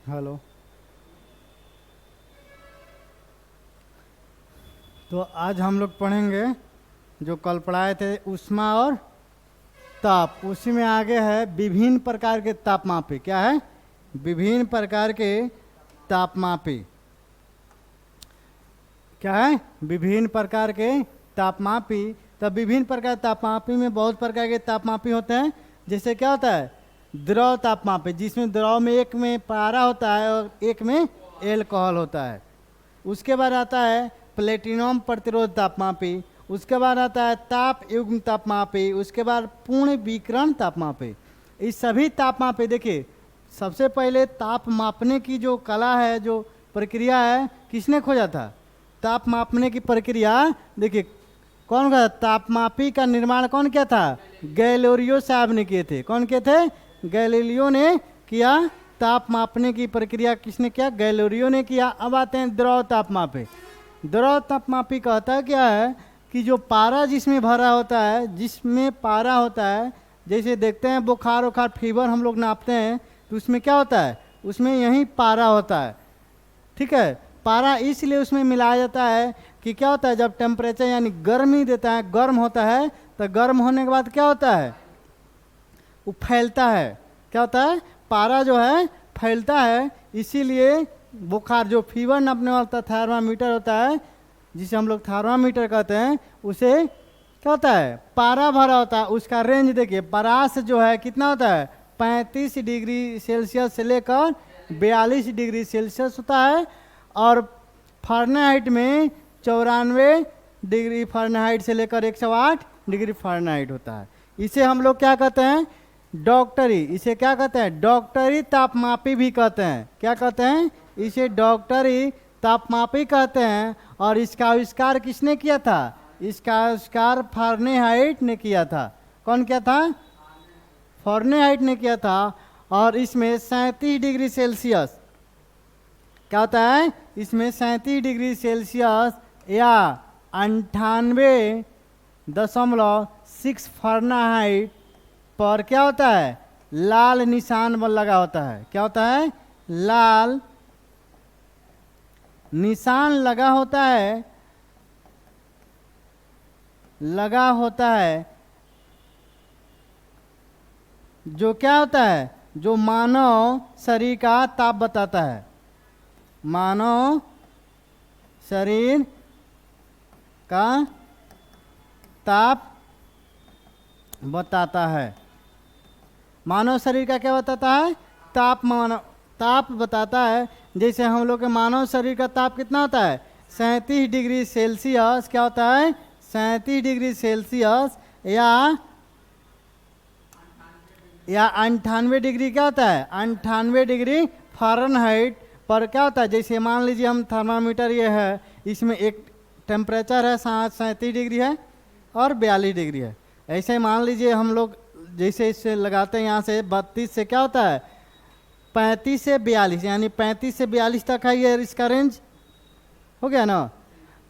Hello. तो आज हम लोग पढ़ेंगे जो कल पढ़ाए थे ऊष्मा और ताप। उसी में आगे है विभिन्न प्रकार के तापमापी। क्या है? विभिन्न प्रकार के तापमापी। क्या है? विभिन्न प्रकार के तापमापी। तब विभिन्न प्रकार तापमापी में बहुत प्रकार के तापमापी होते हैं। जैसे क्या होता है? द्रव तापमापी, जिसमें द्रव में एक में पारा होता है और एक में एल्कोहल होता है। उसके बाद आता है प्लेटिनम प्रतिरोध तापमापी। उसके बाद आता है ताप युग्म तापमापी। उसके बाद पूर्ण विकिरण तापमापी। इस सभी तापमापी देखिए, सबसे पहले ताप मापने की जो कला है, जो प्रक्रिया है, किसने खोजा था? ताप मापने की प्रक्रिया देखिए कौन का? तापमापी का निर्माण कौन किया था? गैलीलियो साहब ने किए थे। कौन किए थे? गैलीलियो ने किया। ताप मापने की प्रक्रिया किसने किया? गैलीलियो ने किया। अब आते हैं द्रव तापमापी। द्रव तापमापी कहता है क्या है कि जो पारा जिसमें भरा होता है, जिसमें पारा होता है, जैसे देखते हैं बुखार उखार फीवर हम लोग नापते हैं तो उसमें क्या होता है? उसमें यही पारा होता है। ठीक है। पारा इसलिए उसमें मिलाया जाता है कि क्या होता है, जब टेम्परेचर यानी गर्मी देता है, गर्म होता है, तो गर्म होने के बाद क्या होता है? वो फैलता है। क्या होता है? पारा जो है फैलता है। इसीलिए बुखार जो फीवर नापने वाला थर्मामीटर होता है, जिसे हम लोग थर्मामीटर कहते हैं, उसे क्या होता है? पारा भरा होता है। उसका रेंज देखिए, परास जो है कितना होता है? 35 डिग्री सेल्सियस से लेकर 42 डिग्री सेल्सियस होता है। और फ़ारेनहाइट में 94 डिग्री फ़ारेनहाइट से लेकर 108 डिग्री फ़ारेनहाइट होता है। इसे हम लोग क्या कहते हैं? डॉक्टरी। इसे क्या कहते हैं? डॉक्टरी तापमापी भी कहते हैं। क्या कहते हैं? इसे डॉक्टरी तापमापी कहते हैं। और इसका आविष्कार किसने किया था? इसका आविष्कार फ़ारेनहाइट ने किया था। कौन किया था? फ़ारेनहाइट ने किया था। और इसमें 37 डिग्री सेल्सियस क्या होता है? इसमें 37 डिग्री सेल्सियस या 98.6 फ़ारेनहाइट पर क्या होता है? लाल निशान पर लगा होता है। क्या होता है? लाल निशान लगा होता है। लगा होता है जो क्या होता है? जो मानव शरीर का ताप बताता है। मानव शरीर का ताप बताता है। मानव शरीर का क्या बताता है? ताप बताता है। जैसे हम लोग के मानव शरीर का ताप कितना होता है? 37 डिग्री सेल्सियस। क्या होता है? 37 डिग्री सेल्सियस या 98 डिग्री क्या होता है? 98 डिग्री फ़ारेनहाइट पर क्या होता है? जैसे मान लीजिए हम थर्मामीटर ये है, इसमें एक टेम्परेचर है 37 डिग्री है और 42 डिग्री है। ऐसे मान लीजिए हम लोग जैसे इससे लगाते हैं, यहाँ से 32 से क्या होता है? 35 से 42, यानी 35 से 42 तक है ये इसका रेंज। हो गया ना?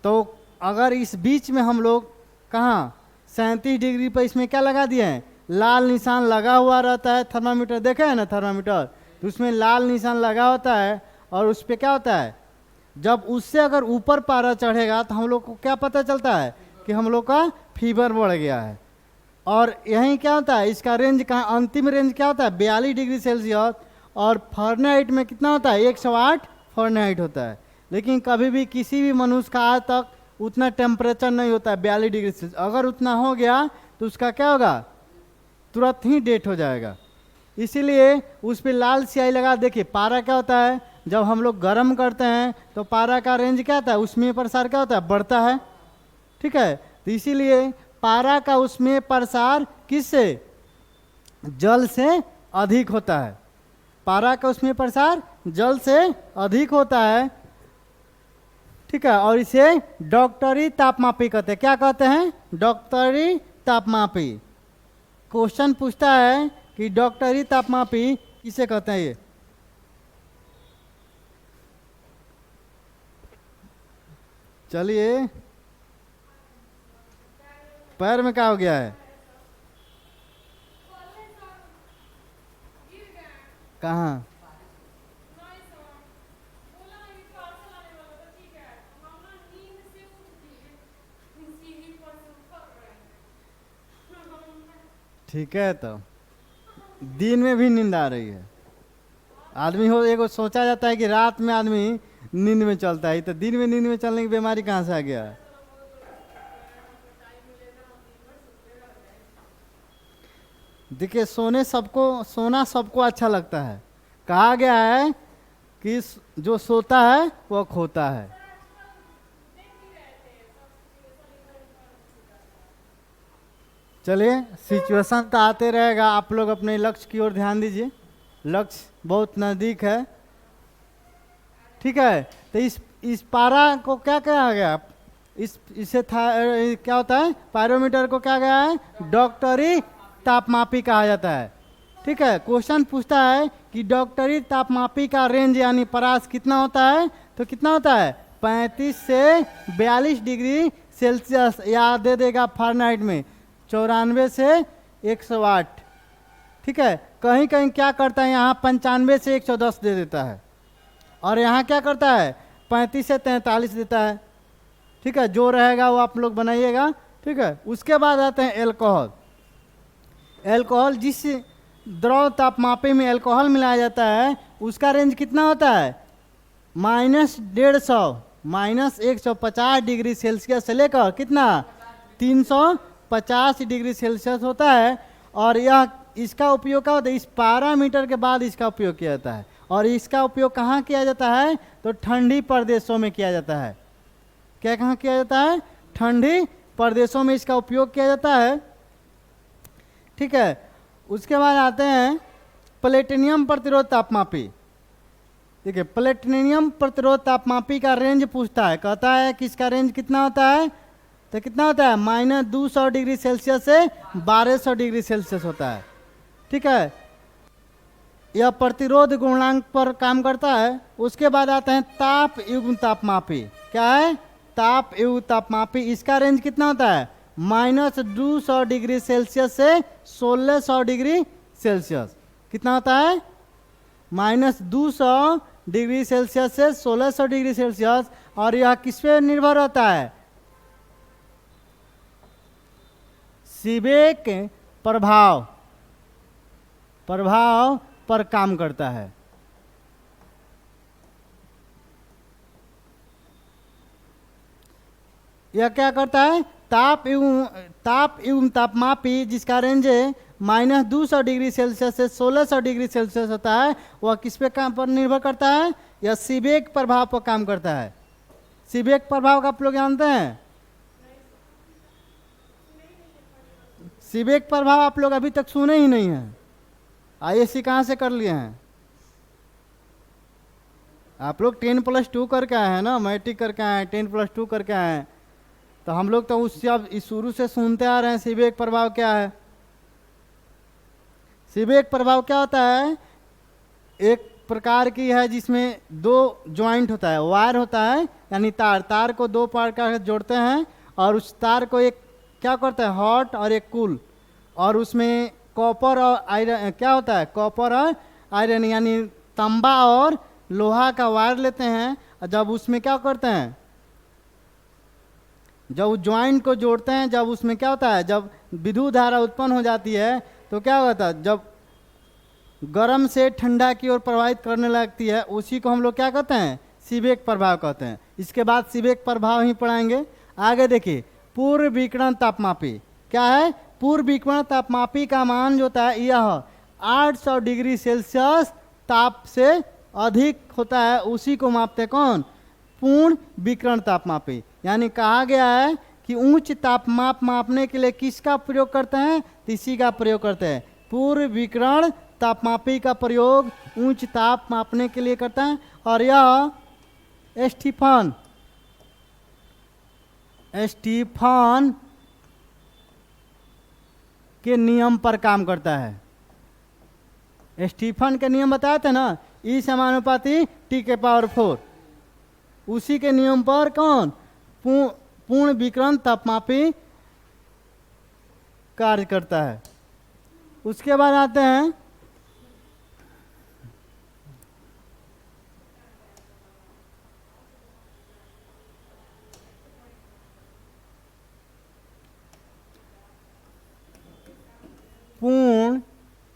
तो अगर इस बीच में हम लोग कहाँ 37 डिग्री पर इसमें क्या लगा दिए हैं? लाल निशान लगा हुआ रहता है। थर्मामीटर देखा है ना? थर्मामीटर तो उसमें लाल निशान लगा होता है। और उस पर क्या होता है? जब उससे अगर ऊपर पारा चढ़ेगा तो हम लोग को क्या पता चलता है? कि हम लोग का फीवर बढ़ गया है। और यहीं क्या होता है? इसका रेंज कहाँ? अंतिम रेंज क्या होता है? 42 डिग्री सेल्सियस। और फ़ारेनहाइट में कितना होता है? 108 फ़ारेनहाइट होता है। लेकिन कभी भी किसी भी मनुष्य का आज तक उतना टेम्परेचर नहीं होता है 42 डिग्री सेल्सियस। अगर उतना हो गया तो उसका क्या होगा? तुरंत ही डेथ हो जाएगा। इसीलिए उस पर लाल स्याही लगा। देखिए पारा क्या होता है? जब हम लोग गर्म करते हैं तो पारा का रेंज क्या होता है? उसमें प्रसार क्या होता है? बढ़ता है। ठीक है। तो इसीलिए पारा का उसमें प्रसार किससे? जल से अधिक होता है। पारा का उसमें प्रसार जल से अधिक होता है। ठीक है। और इसे डॉक्टरी तापमापी कहते हैं। क्या कहते हैं? डॉक्टरी तापमापी। क्वेश्चन पूछता है कि डॉक्टरी तापमापी किसे कहते हैं? ये चलिए, पैर में क्या हो गया है? कहाँ? ठीक है, तो दिन में भी नींद आ रही है। आदमी हो एगो सोचा जाता है कि रात में आदमी नींद में चलता है, तो दिन में नींद में चलने की बीमारी कहाँ से आ गया है? देखिए, सोना सबको अच्छा लगता है। कहा गया है कि जो सोता है वह खोता है। चलिए, सिचुएशन तो आते रहेगा, आप लोग अपने लक्ष्य की ओर ध्यान दीजिए। लक्ष्य बहुत नज़दीक है। ठीक है, तो इस पारा को क्या कहा गया? इसे था क्या होता है? पायरोमीटर को क्या गया है? डॉक्टरी तापमापी कहा जाता है। ठीक है, क्वेश्चन पूछता है कि डॉक्टरी तापमापी का रेंज यानी परास कितना होता है? तो कितना होता है? 35 से 42 डिग्री सेल्सियस, या दे देगा फारेनहाइट में 94 से 108। ठीक है, कहीं कहीं क्या करता है, यहाँ 95 से 110 दे देता है, और यहाँ क्या करता है? 35 से 43 देता है। ठीक है, जो रहेगा वो आप लोग बनाइएगा। ठीक है, उसके बाद आते हैं एल्कोहल। एल्कोहल, जिस द्रव तापमापी में एल्कोहल मिलाया जाता है उसका रेंज कितना होता है? -150 -150 डिग्री सेल्सियस से लेकर कितना? 350 डिग्री सेल्सियस होता है। और यह इसका उपयोग क्या होता है? इस पैरामीटर के बाद इसका उपयोग किया जाता है। और इसका उपयोग कहाँ किया जाता है? तो ठंडी प्रदेशों में किया जाता है। क्या कहाँ किया जाता है? ठंडी प्रदेशों में इसका उपयोग किया जाता है। ठीक है, उसके बाद आते हैं प्लेटिनियम प्रतिरोध तापमापी। देखिए, प्लेटिनियम प्रतिरोध तापमापी का रेंज पूछता है, कहता है कि इसका रेंज कितना होता है? तो कितना होता है? -200 डिग्री सेल्सियस से 1200 डिग्री सेल्सियस होता है। ठीक है, यह प्रतिरोध गुणांक पर काम करता है। उसके बाद आते हैं ताप युग्म तापमापी। क्या है? ताप युग्म तापमापी। इसका रेंज कितना होता है? -200 डिग्री सेल्सियस से 1600 डिग्री सेल्सियस। कितना होता है? -200 डिग्री सेल्सियस से 1600 डिग्री सेल्सियस। और यह किस पे निर्भर होता है? सीबेक प्रभाव पर काम करता है। यह क्या करता है? ताप एवं तापमापी जिसका रेंज -200 डिग्री सेल्सियस से 1600 डिग्री सेल्सियस होता है, वह किस पे काम पर निर्भर करता है? यह सीबेक प्रभाव पर काम करता है। सीबेक प्रभाव का आप लोग जानते हैं? सीबेक प्रभाव आप लोग अभी तक सुने ही नहीं हैं। आईएससी कहाँ से कर लिए हैं? आप लोग 10+2 करके आए हैं ना, मैट्रिक करके आए हैं, 10+2 करके आए हैं। तो हम लोग तो उससे अब शुरू से सुनते आ रहे हैं सीबेक प्रभाव क्या है। सीबेक प्रभाव क्या होता है? एक प्रकार की है जिसमें दो ज्वाइंट होता है, वायर होता है, यानी तार को दो प्रकार से जोड़ते हैं, और उस तार को एक क्या करता है? हॉट और एक कूल। और उसमें कॉपर और आयरन क्या होता है? कॉपर और आयरन, यानी तांबा और लोहा का वायर लेते हैं। और जब उसमें क्या करते हैं? जब उस ज्वाइंट को जोड़ते हैं, जब उसमें क्या होता है? जब विद्युत धारा उत्पन्न हो जाती है तो क्या होता है? जब गर्म से ठंडा की ओर प्रवाहित करने लगती है, उसी को हम लोग क्या कहते हैं? सीबेक प्रभाव कहते हैं। इसके बाद सीबेक प्रभाव ही पढ़ाएंगे। आगे देखिए, पूर्व विकिरण तापमापी क्या है? पूर्व विकिरण तापमापी का मान जो होता है यह 800 डिग्री सेल्सियस ताप से अधिक होता है, उसी को मापते कौन? पूर्ण विकिरण तापमापी। यानी कहा गया है कि उच्च तापमाप मापने के लिए किसका प्रयोग करते हैं? तो इसी का प्रयोग करते हैं। पूर्व विकिरण तापमापी का प्रयोग उच्च ताप मापने के लिए करता है। और यह स्टीफन के नियम पर काम करता है। स्टीफन के नियम बताए थे ना, E = T⁴। उसी के नियम पर कौन? पूर्ण विकिरण तापमापी कार्य करता है। उसके बाद आते हैं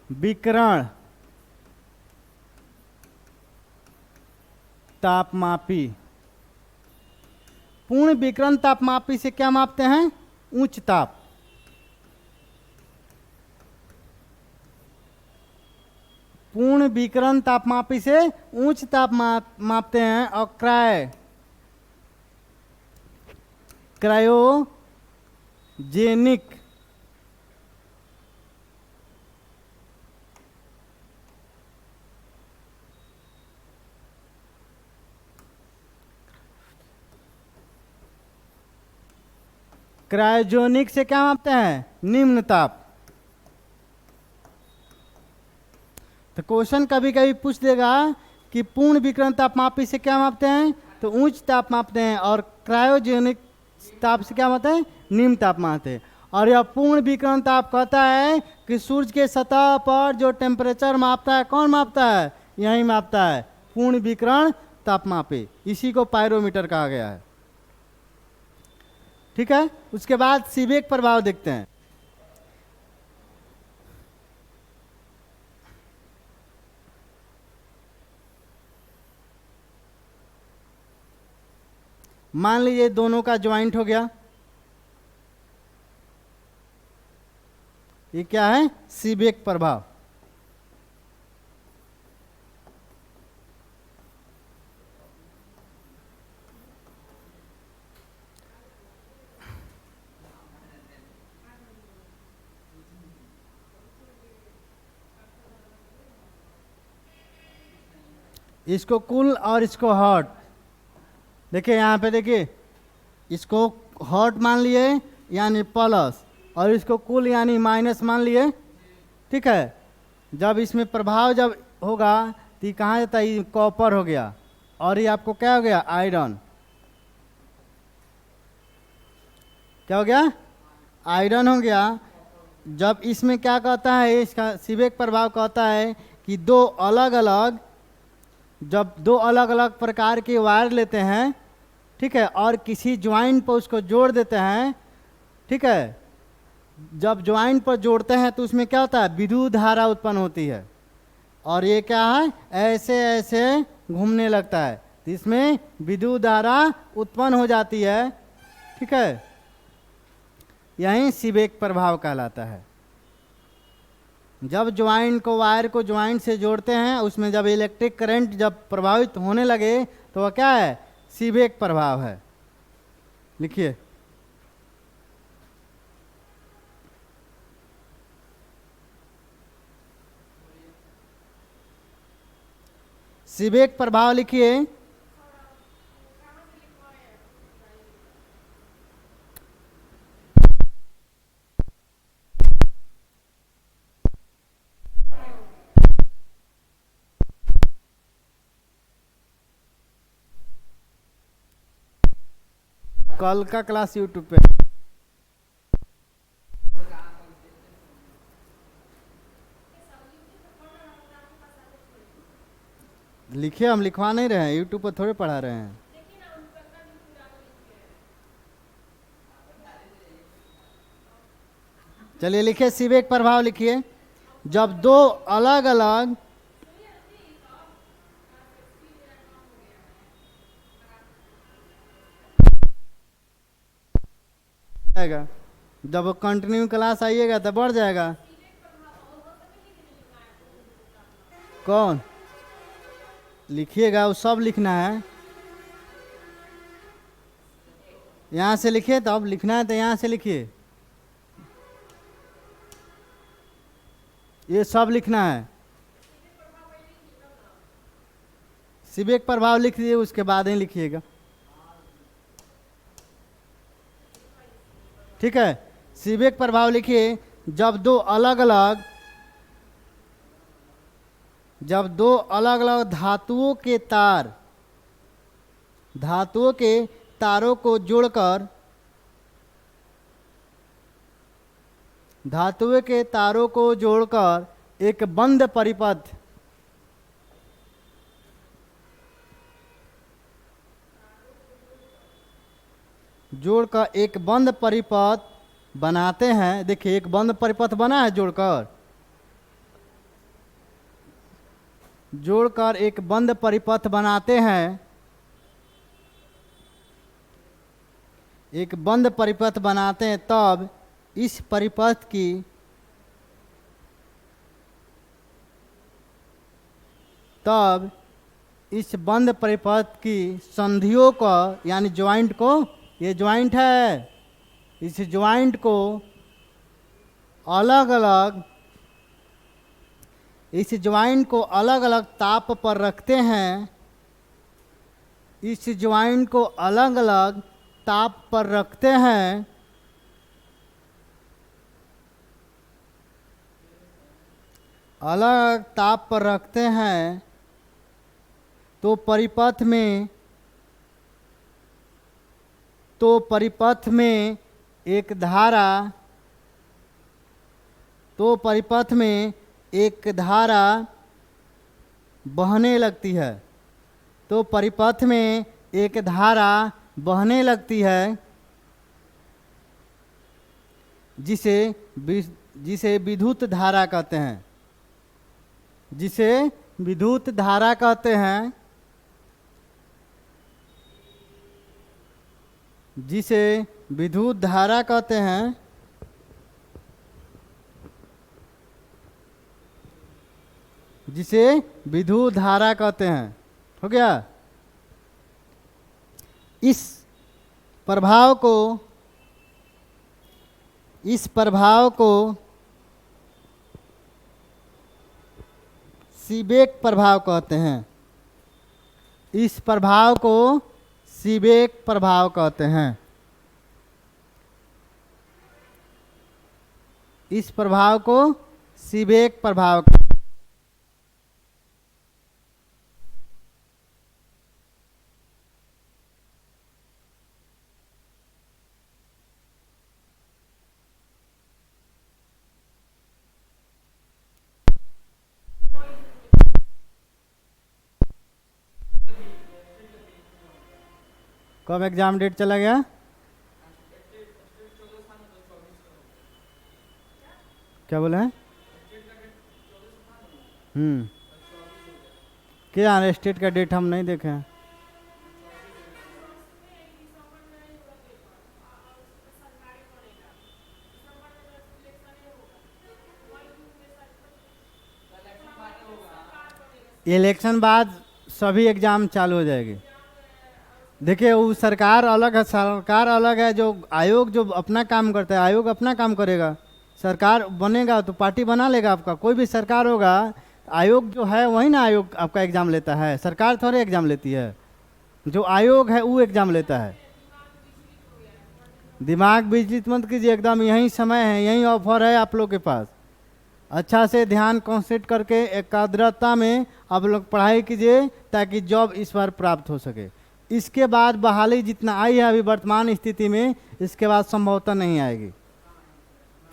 विकिरण तापमापी। पूर्ण विकिरण तापमापी से क्या मापते हैं? उच्च ताप। पूर्ण विकिरण तापमापी से उच्च ताप मापते हैं। और क्रायोजेनिक क्रायोजेनिक से क्या मापते हैं? निम्न ताप। तो क्वेश्चन कभी कभी पूछ देगा कि पूर्ण विकिरण तापमापी से क्या मापते हैं? तो उच्च ताप मापते हैं। और क्रायोजेनिक ताप से क्या मापते हैं? निम्न ताप मापते हैं। और यह पूर्ण विकिरण ताप कहता है कि सूर्य के सतह पर जो टेम्परेचर मापता है, कौन मापता है? यही मापता है, पूर्ण विकिरण तापमापी। इसी को पायरोमीटर कहा गया है। ठीक है, उसके बाद सीबेक प्रभाव देखते हैं। मान लीजिए दोनों का ज्वाइंट हो गया। ये क्या है? सीबेक प्रभाव। इसको कुल और इसको हॉट। देखिए यहाँ पे, देखिए इसको हॉट मान लिए यानी प्लस, और इसको कुल यानी माइनस मान लिए। ठीक है, जब इसमें प्रभाव जब होगा तो ये कहाँ जाता है? ये कॉपर हो गया। और ये आपको क्या हो गया? आयरन। क्या हो गया? आयरन हो गया। जब इसमें क्या कहता है? इसका सीबेक प्रभाव कहता है कि जब दो अलग अलग प्रकार के वायर लेते हैं, ठीक है, और किसी ज्वाइंट पर उसको जोड़ देते हैं। ठीक है, जब ज्वाइंट पर जोड़ते हैं तो उसमें क्या होता है? विद्युत धारा उत्पन्न होती है। और ये क्या है? ऐसे ऐसे घूमने लगता है, तो इसमें विद्युत धारा उत्पन्न हो जाती है। ठीक है, यही सीबेक प्रभाव कहलाता है। जब वायर को ज्वाइंट से जोड़ते हैं, उसमें जब इलेक्ट्रिक करंट जब प्रभावित होने लगे तो वह क्या है? सीबेक प्रभाव है। लिखिए, सीबेक प्रभाव लिखिए। कल का क्लास यूट्यूब पे लिखिए। हम लिखवा नहीं रहे हैं, यूट्यूब पर थोड़े पढ़ा रहे हैं। चलिए लिखिए, सीबेक प्रभाव लिखिए। जब दो अलग अलग जाएगा, जब कंटिन्यू क्लास आइएगा तो बढ़ जाएगा। कौन लिखिएगा? वो सब लिखना है। यहाँ से लिखिए, तो अब लिखना है तो यहाँ से लिखिए। ये सब लिखना है। सीबेक प्रभाव लिख दिए, उसके बाद ही लिखिएगा। ठीक है, सीबेक प्रभाव लिखिए। जब दो अलग अलग धातुओं के तारों को जोड़कर एक बंद परिपथ बनाते हैं। देखिए, एक बंद परिपथ बना है जोड़कर। जोड़कर एक बंद परिपथ बनाते हैं, एक बंद परिपथ बनाते हैं, तब इस परिपथ की तब इस बंद परिपथ की संधियों को, यानी ज्वाइंट को, ये ज्वाइंट है, इस ज्वाइंट को अलग अलग इस ज्वाइंट को अलग अलग ताप पर रखते हैं, इस ज्वाइंट को अलग अलग ताप पर रखते हैं, अलग ताप पर रखते हैं, तो परिपथ में एक धारा बहने लगती है, तो परिपथ में एक धारा बहने लगती है, जिसे विद्युत धारा कहते हैं, जिसे विद्युत धारा कहते हैं, जिसे विद्युत धारा कहते हैं। जिसे विद्युत धारा कहते हैं। हो गया। इस प्रभाव को सीबेक प्रभाव कहते हैं। इस प्रभाव को सीबेक प्रभाव कहते हैं। इस प्रभाव को सीबेक प्रभाव कब एग्जाम डेट चला गया? क्या बोले हैं? क्या स्टेट का डेट हम नहीं देखे हैं। इलेक्शन बाद सभी एग्जाम चालू हो जाएगी। देखिए वो सरकार अलग है, जो आयोग जो अपना काम करता है, आयोग अपना काम करेगा। सरकार बनेगा तो पार्टी बना लेगा आपका, कोई भी सरकार होगा, आयोग जो है वही ना आयोग आपका एग्जाम लेता है, सरकार थोड़े एग्जाम लेती है। जो आयोग है वो एग्जाम लेता है। दिमाग विचलित मत कीजिए, एकदम यही समय है, यही ऑफर है आप लोग के पास। अच्छा से ध्यान कॉन्सेंट्रेट करके एकाग्रता में आप लोग पढ़ाई कीजिए ताकि जॉब इस बार प्राप्त हो सके। इसके बाद बहाली जितना आई है अभी वर्तमान स्थिति में, इसके बाद संभवतः नहीं आएगी,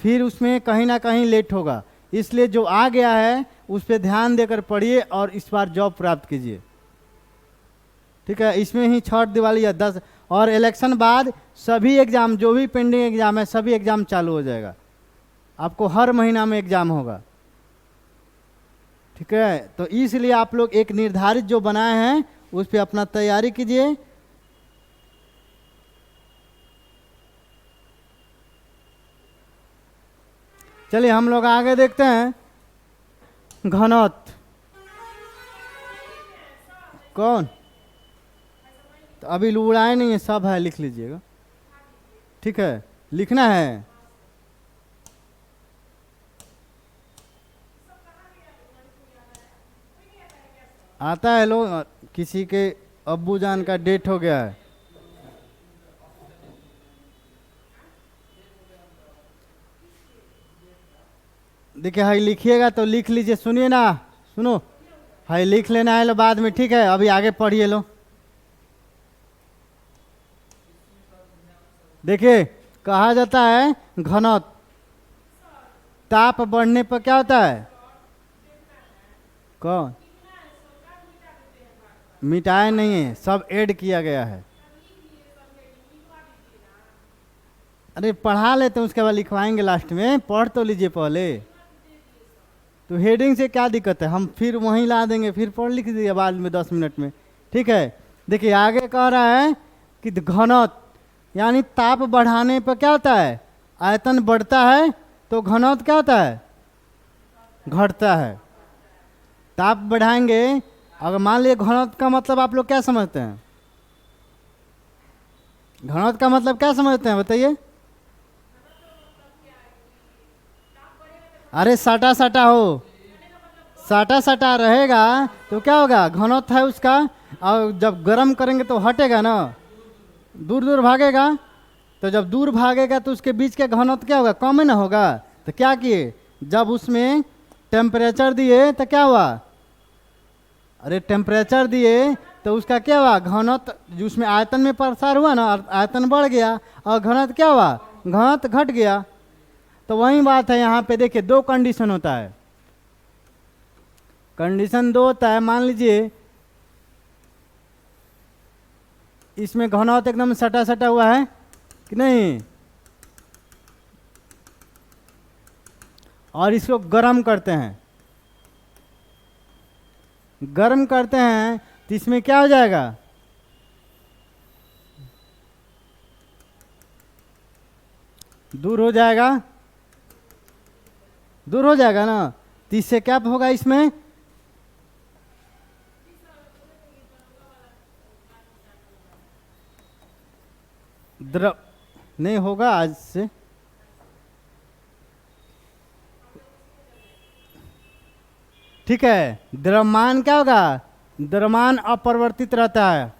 फिर उसमें कहीं ना कहीं लेट होगा। इसलिए जो आ गया है उस पर ध्यान देकर पढ़िए और इस बार जॉब प्राप्त कीजिए। ठीक है, इसमें ही छठ, दिवाली या 10 और इलेक्शन बाद सभी एग्जाम, जो भी पेंडिंग एग्जाम है, सभी एग्जाम चालू हो जाएगा। आपको हर महीना में एग्जाम होगा। ठीक है, तो इसलिए आप लोग एक निर्धारित जो बनाए हैं उस पर अपना तैयारी कीजिए। चलिए हम लोग आगे देखते हैं। घनत्व कौन? तो अभी उड़ाए नहीं है, सब है, लिख लीजिएगा। ठीक है, लिखना है। आता है लोग, किसी के अब्बू जान का डेट हो गया है। देखिए हाई लिखिएगा तो लिख लीजिए, सुनिए ना, सुनो, हाई लिख लेना है लो बाद में। ठीक है, अभी आगे पढ़िए लो। देखिए कहा जाता है घनत्व, ताप बढ़ने पर क्या होता है? कौन? मिटाया नहीं है, सब ऐड किया गया है। अरे पढ़ा लेते हैं, उसके बाद लिखवाएंगे लास्ट में, पढ़ तो लीजिए पहले। तो हेडिंग से क्या दिक्कत है, हम फिर वहीं ला देंगे, फिर पढ़ लिख दिए बाद में 10 मिनट में। ठीक है, देखिए आगे कह रहा है कि घनत्व, यानी ताप बढ़ाने पर क्या होता है, आयतन बढ़ता है, तो घनत्व क्या होता है, घटता है। ताप बढ़ाएंगे, अगर मान लीजिए घनत्व का मतलब आप लोग क्या समझते हैं, घनत्व का मतलब क्या समझते हैं बताइए। अरे सटा सटा हो, सटा सटा रहेगा तो क्या होगा, घनत्व है उसका, और जब गर्म करेंगे तो हटेगा ना, दूर दूर भागेगा, तो जब दूर भागेगा तो उसके बीच के घनत्व क्या होगा, कम ही ना होगा। तो क्या किए, जब उसमें टेम्परेचर दिए तो क्या हुआ, अरे टेम्परेचर दिए तो उसका क्या हुआ, घनत्व जो उसमें आयतन में प्रसार हुआ ना, आयतन बढ़ गया, और घनत्व क्या हुआ, घनत्व घट गया। तो वही बात है यहाँ पे, देखिए दो कंडीशन होता है, कंडीशन दो होता है। मान लीजिए इसमें घनत्व एकदम सटा सटा हुआ है कि नहीं, और इसको गर्म करते हैं, गर्म करते हैं तो इसमें क्या हो जाएगा, दूर हो जाएगा, दूर हो जाएगा ना, तो इससे क्या होगा, इसमें द्रव नहीं होगा आज से, ठीक है। द्रव्यमान क्या होगा, द्रव्यमान अपरिवर्तित रहता है,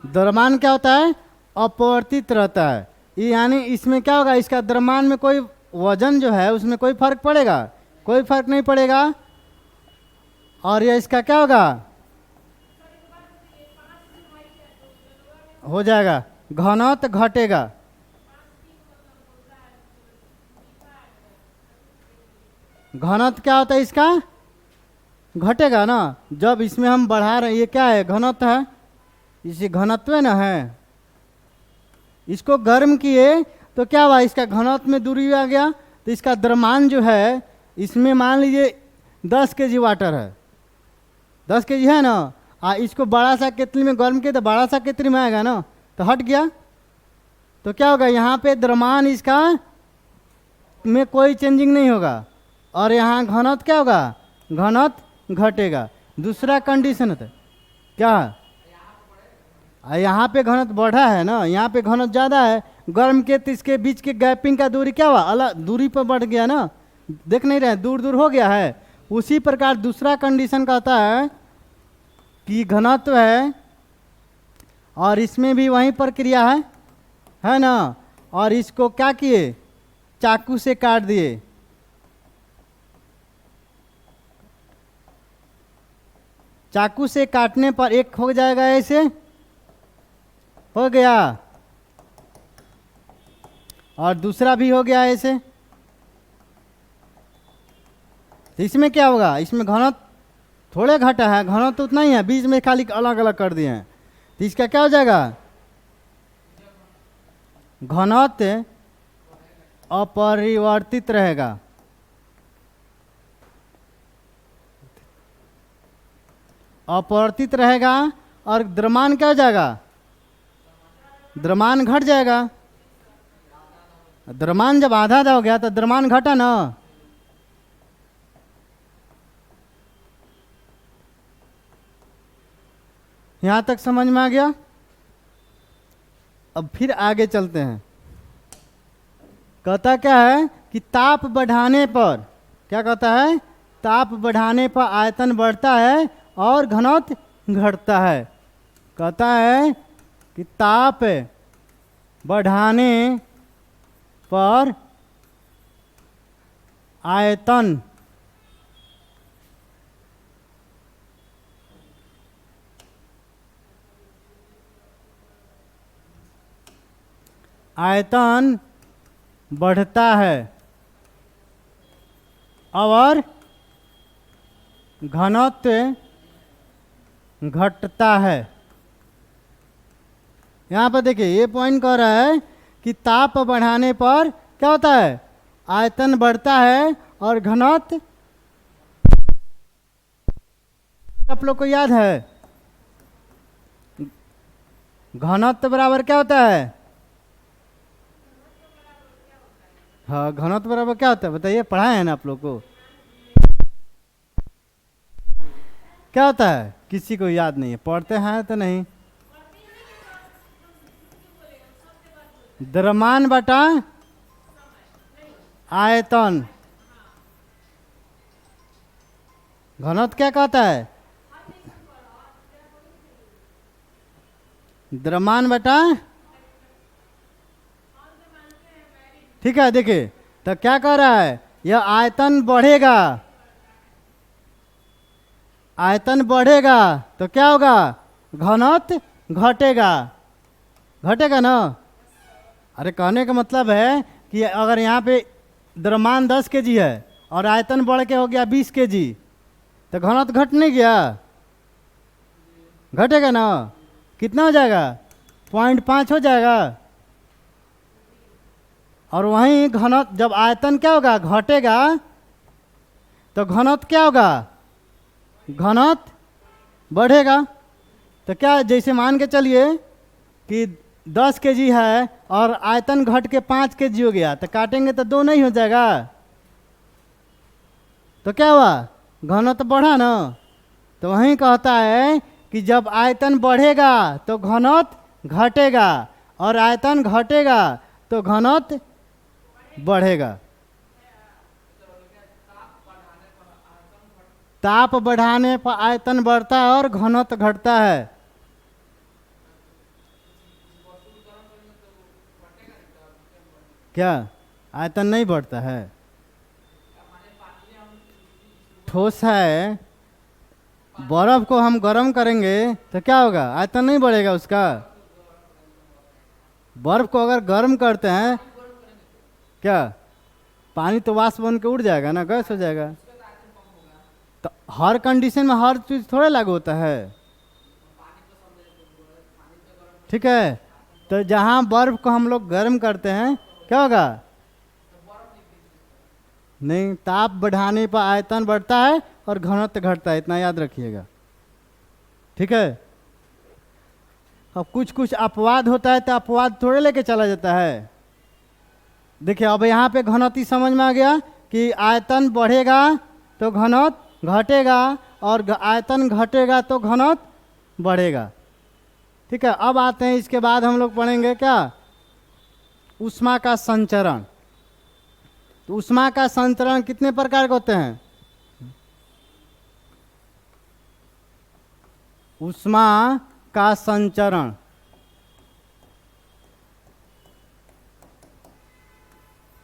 द्रव्यमान क्या होता है, अपरिवर्तित रहता है। ये यानी इसमें क्या होगा, इसका द्रव्यमान में कोई वजन जो है उसमें कोई फर्क पड़ेगा, कोई फर्क नहीं पड़ेगा। और ये इसका क्या होगा, हो जाएगा, घनत्व घटेगा, घनत्व क्या होता है इसका, घटेगा ना। जब इसमें हम बढ़ा रहे हैं, ये क्या है, घनत्व है, इसे घनत्व ना है, इसको गर्म किए तो क्या हुआ, इसका घनत्व में दूरी आ गया, तो इसका द्रव्यमान जो है, इसमें मान लीजिए 10 kg वाटर है, 10 kg है ना, इसको बड़ा सा केतली में गर्म किया तो बड़ा सा केतली में आएगा ना, तो हट गया, तो क्या होगा, यहाँ पे द्रव्यमान इसका में कोई चेंजिंग नहीं होगा, और यहाँ घनत्व क्या होगा, घनत्व घटेगा। दूसरा कंडीशन है क्या, यहाँ पे घनत्व बढ़ा है ना, यहाँ पे घनत्व ज़्यादा है, गर्म के तो इसके बीच के गैपिंग का दूरी क्या हुआ, अलग दूरी पर बढ़ गया ना, देख नहीं रहे, दूर दूर हो गया है। उसी प्रकार दूसरा कंडीशन कहता है कि घनत्व है, और इसमें भी वही प्रक्रिया है ना, और इसको क्या किए, चाकू से काट दिए, चाकू से काटने पर एक हो जाएगा, ऐसे हो गया, और दूसरा भी हो गया ऐसे। तो इसमें क्या होगा, इसमें घनत्व थोड़े घटा है, घनत्व तो उतना ही है, बीच में खाली अलग अलग कर दिए हैं, तो इसका क्या हो जाएगा, घनत्व अपरिवर्तित रहेगा, अपरिवर्तित रहेगा, और द्रव्यमान क्या हो जाएगा, द्रव्यमान घट जाएगा। द्रव्यमान जब आधा आधा हो गया तो द्रव्यमान घटा ना, यहां तक समझ में आ गया। अब फिर आगे चलते हैं, कहता क्या है कि ताप बढ़ाने पर, क्या कहता है, ताप बढ़ाने पर आयतन बढ़ता है और घनत्व घटता है। कहता है कि ताप बढ़ाने पर आयतन आयतन बढ़ता है और घनत्व घटता है। यहाँ पर देखिए ये पॉइंट कह रहा है कि ताप बढ़ाने पर क्या होता है, आयतन बढ़ता है और घनत्व, आप लोग को याद है घनत्व बराबर क्या होता है? हाँ, घनत्व बराबर क्या होता है बताइए, पढ़ाए हैं ना आप लोग को? क्या होता है? किसी को याद नहीं है, पढ़ते हैं तो नहीं। द्रव्यमान बटा आयतन। घनत्व क्या कहता है? द्रव्यमान बटा, ठीक है। देखिए तो क्या कह रहा है, यह आयतन बढ़ेगा, आयतन बढ़ेगा तो क्या होगा, घनत्व घटेगा, घटेगा ना। अरे कहने का मतलब है कि अगर यहाँ पे द्रव्यमान 10 kg है और आयतन बढ़ के हो गया 20 kg, तो घनत्व घट नहीं गया, घटेगा ना। कितना हो जाएगा, 0.5 हो जाएगा। और वहीं घनत्व, जब आयतन क्या होगा, घटेगा, तो घनत्व क्या होगा, घनत्व बढ़ेगा। तो क्या, जैसे मान के चलिए कि 10 kg है और आयतन घट के 5 kg हो गया, तो काटेंगे तो 2 नहीं हो जाएगा, तो क्या हुआ, घनत्व बढ़ा ना। तो वहीं कहता है कि जब आयतन बढ़ेगा तो घनत्व घटेगा और आयतन घटेगा तो घनत्व बढ़ेगा। ताप बढ़ाने पर आयतन बढ़ता है और घनत्व घटता है। क्या आयतन नहीं बढ़ता है? ठोस है, बर्फ को हम गर्म करेंगे तो क्या होगा, आयतन नहीं बढ़ेगा उसका। बर्फ को अगर गर्म करते हैं, क्या पानी तो वाष्प बन के उड़ जाएगा ना, गैस हो जाएगा। तो हर कंडीशन में हर चीज थोड़ा लागू होता है, ठीक है। तो जहाँ बर्फ को हम लोग गर्म करते हैं क्या होगा, नहीं, ताप बढ़ाने पर आयतन बढ़ता है और घनत्व घटता है, इतना याद रखिएगा, ठीक है। अब कुछ कुछ अपवाद होता है तो अपवाद थोड़े लेके चला जाता है। देखिए अब यहाँ पे घनत्व समझ में आ गया कि आयतन बढ़ेगा तो घनत्व घटेगा और आयतन घटेगा तो घनत्व बढ़ेगा, ठीक है। अब आते हैं, इसके बाद हम लोग पढ़ेंगे क्या, ऊष्मा का संचरण। तो ऊष्मा का संचरण कितने प्रकार के होते हैं? ऊष्मा का संचरण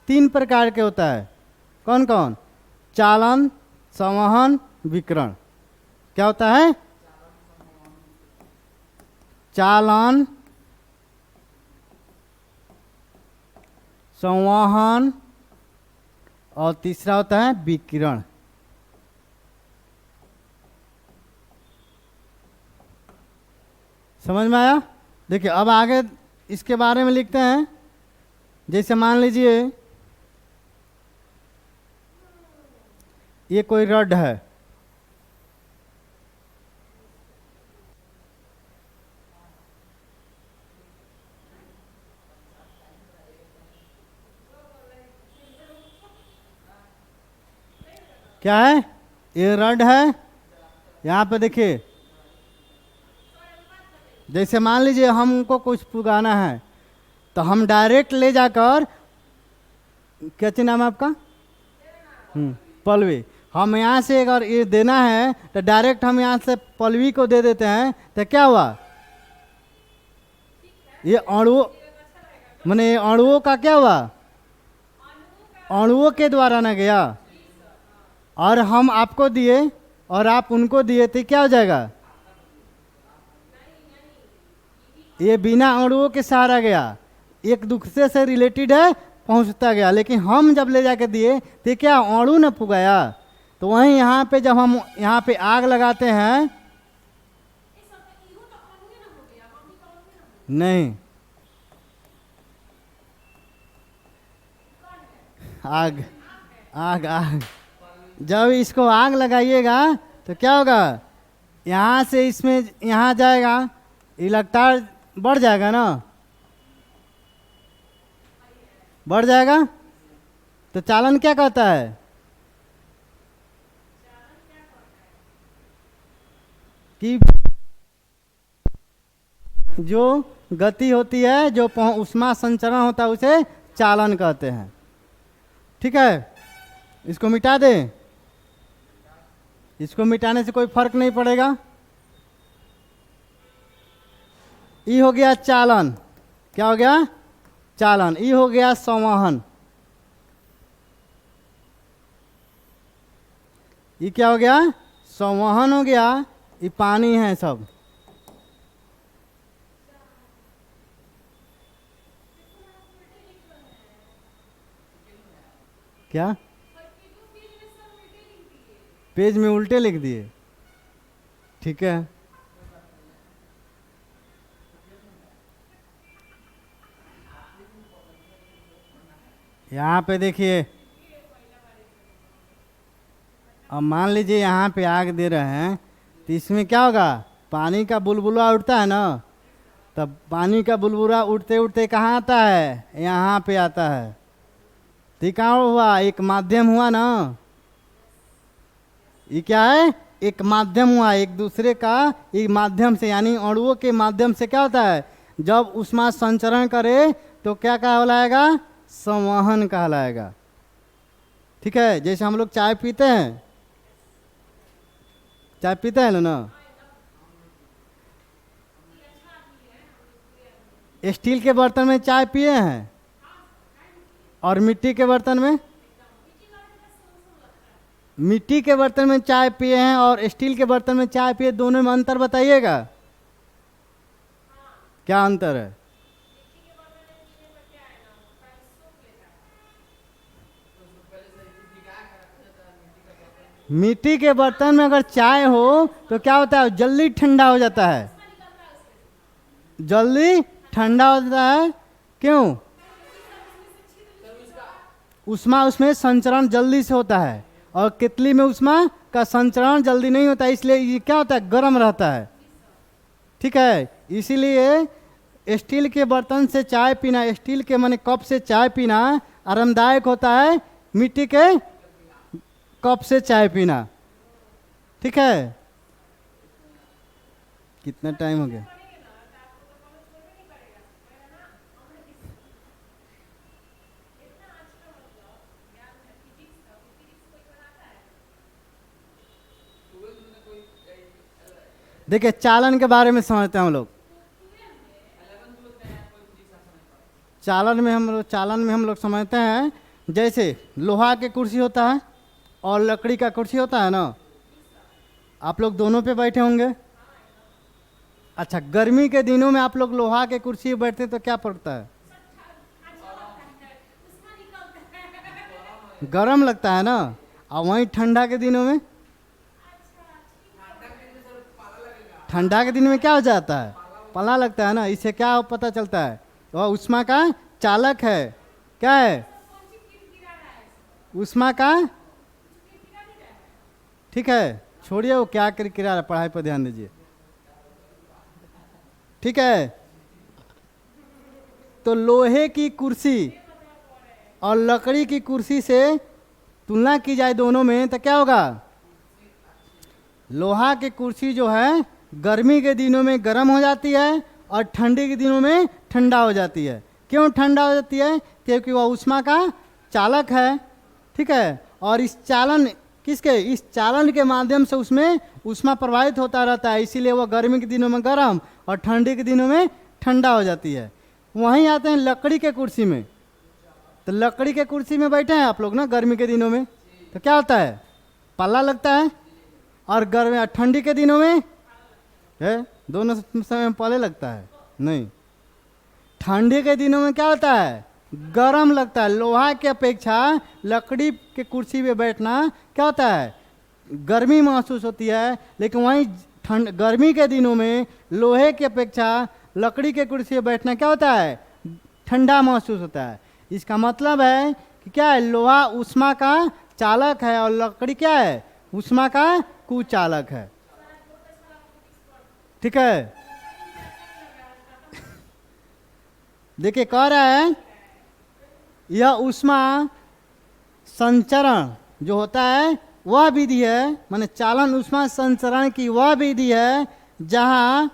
3 प्रकार के होता है। कौन कौन? चालन, संवहन, विकिरण। क्या होता है? चालन, संवहन और तीसरा होता है विकिरण। समझ में आया? देखिए अब आगे इसके बारे में लिखते हैं। जैसे मान लीजिए ये कोई रड है, क्या है, ये रड है। यहाँ पे देखिए, जैसे मान लीजिए हमको कुछ पुगाना है तो हम डायरेक्ट ले जाकर, क्या चीज नाम है आपका? पलवी। हम यहाँ से अगर ये देना है तो डायरेक्ट हम यहाँ से पलवी को दे देते हैं, तो क्या हुआ, ये अणुओं, मैंने ये अणुओं का क्या हुआ, अणुओं के द्वारा ना गया, और हम आपको दिए और आप उनको दिए तो क्या हो जाएगा, ये बिना अणुओं के सहारा गया, एक दूसरे से रिलेटेड है, पहुंचता गया। लेकिन हम जब ले जाके दिए तो क्या अणु न पुगाया। तो वहीं यहाँ पे जब हम यहाँ पे आग लगाते हैं, नहीं, आग आग आग। जब इसको आग लगाइएगा तो क्या होगा, यहाँ से इसमें यहाँ जाएगा, ये लगातार बढ़ जाएगा ना, बढ़ जाएगा। तो चालन क्या कहता है, कि जो गति होती है, जो ऊष्मा संचरण होता है, उसे चालन कहते हैं। ठीक है, इसको मिटा दें, इसको मिटाने से कोई फर्क नहीं पड़ेगा। ई हो गया चालन, क्या हो गया, चालन। ई हो गया संवहन, ये क्या हो गया, संवहन हो गया। ये पानी है सब। क्या पेज में उल्टे लिख दिए, ठीक है। यहाँ पे देखिए, अब मान लीजिए यहाँ पे आग दे रहे हैं, तो इसमें क्या होगा, पानी का बुलबुला उठता है ना, तब पानी का बुलबुला उठते उठते कहाँ आता है, यहाँ पे आता है। तो कहाँ हुआ, एक माध्यम हुआ ना, ये क्या है, एक माध्यम हुआ, एक दूसरे का एक माध्यम से, यानी अणुओं के माध्यम से क्या होता है, जब ऊष्मा संचरण करे तो क्या कहलाएगा, संवहन कहलाएगा। ठीक है, जैसे हम लोग चाय पीते हैं, चाय पीते हैं ना, स्टील के बर्तन में चाय पिए हैं और मिट्टी के बर्तन में, मिट्टी के बर्तन में चाय पिए हैं और स्टील के बर्तन में चाय पिए, दोनों में अंतर बताइएगा, क्या अंतर है। मिट्टी के बर्तन में अगर चाय हो तो क्या होता है, जल्दी ठंडा हो जाता है, जल्दी ठंडा हो जाता है। क्यों, ऊष्मा उसमें संचरण जल्दी से होता है, और कितली में ऊष्मा का संचरण जल्दी नहीं होता, इसलिए ये क्या होता है, गर्म रहता है। ठीक है, इसीलिए स्टील के बर्तन से चाय पीना, स्टील के माने कप से चाय पीना आरामदायक होता है, मिट्टी के कप से चाय पीना। ठीक है, कितना टाइम हो गया, देखिए चालन के बारे में समझते हैं हम लोग। चालन में हम लोग समझते हैं, जैसे लोहा के कुर्सी होता है और लकड़ी का कुर्सी होता है ना, आप लोग दोनों पे बैठे होंगे। अच्छा, गर्मी के दिनों में आप लोग लोहा के कुर्सी पे बैठते हैं तो क्या पड़ता है, गरम लगता है ना। और वहीं ठंडा के दिनों में, ठंडा के दिन में क्या हो जाता है, पाला लगता है ना। इससे क्या पता चलता है, वह ऊष्मा का चालक है। क्या है, ऊष्मा का, ठीक है, छोड़िए वो क्या किरा रहा, पढ़ाई पर ध्यान दीजिए। ठीक है, तो लोहे की कुर्सी और लकड़ी की कुर्सी से तुलना की जाए दोनों में, तो क्या होगा, लोहा की कुर्सी जो है गर्मी के दिनों में गर्म हो जाती है और ठंडी के दिनों में ठंडा हो जाती है। क्यों ठंडा हो जाती है, क्योंकि वह ऊष्मा का चालक है। ठीक है, और इस चालन किसके, इस चालन के माध्यम से उसमें ऊष्मा प्रवाहित होता रहता है, इसीलिए वह गर्मी के दिनों में गर्म और ठंडी के दिनों में ठंडा हो जाती है। वहीं आते हैं लकड़ी के कुर्सी में, तो लकड़ी के कुर्सी में बैठे हैं आप लोग ना गर्मी के दिनों में, तो क्या होता है, पल्ला लगता है, और गर्मी ठंडी के दिनों में है, दोनों समय में पहले लगता है नहीं, ठंडी के दिनों में क्या होता है, गरम लगता है। लोहा के अपेक्षा लकड़ी के कुर्सी पे बैठना क्या होता है, गर्मी महसूस होती है, लेकिन वहीं गर्मी के दिनों में लोहे की अपेक्षा लकड़ी के कुर्सी पे बैठना क्या होता है, ठंडा महसूस होता है। इसका मतलब है कि क्या है, लोहा ऊष्मा का चालक है और लकड़ी क्या है, ऊष्मा का कुचालक है। ठीक है, देखिए कह रहा है यह ऊष्मा संचरण जो होता है वह विधि है, माने चालन ऊष्मा संचरण की वह विधि है जहाँ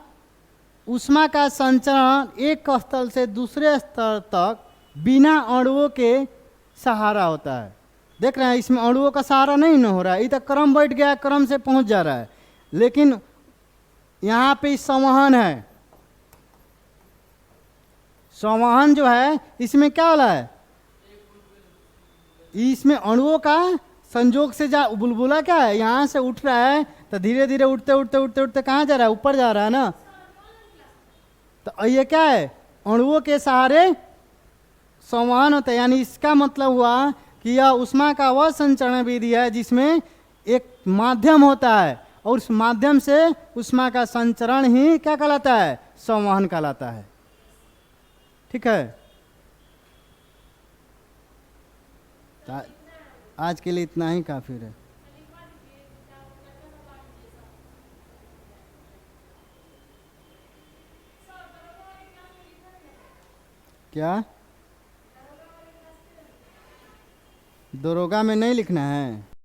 ऊष्मा का संचरण एक स्थल से दूसरे स्तर तक बिना अणुओं के सहारा होता है। देख रहे हैं इसमें अणुओं का सहारा नहीं न हो रहा है, इधर क्रम बैठ गया, क्रम से पहुंच जा रहा है, लेकिन यहाँ पे संवहन है। संवहन जो है इसमें क्या हो रहा है, इसमें अणुओं का संयोग से जा बुलबुला क्या है, यहाँ से उठ रहा है तो धीरे धीरे उठते उठते उठते उठते कहाँ जा रहा है, ऊपर जा रहा है ना। तो ये क्या है, अणुओं के सहारे संवहन होता है। यानी इसका मतलब हुआ कि यह ऊष्मा का वह संचरण विधि है जिसमें एक माध्यम होता है और उस माध्यम से ऊष्मा का संचरण ही क्या कहलाता है, संवहन कहलाता है। ठीक है, तो आज के लिए इतना ही काफी है। क्या दरोगा में नहीं लिखना है?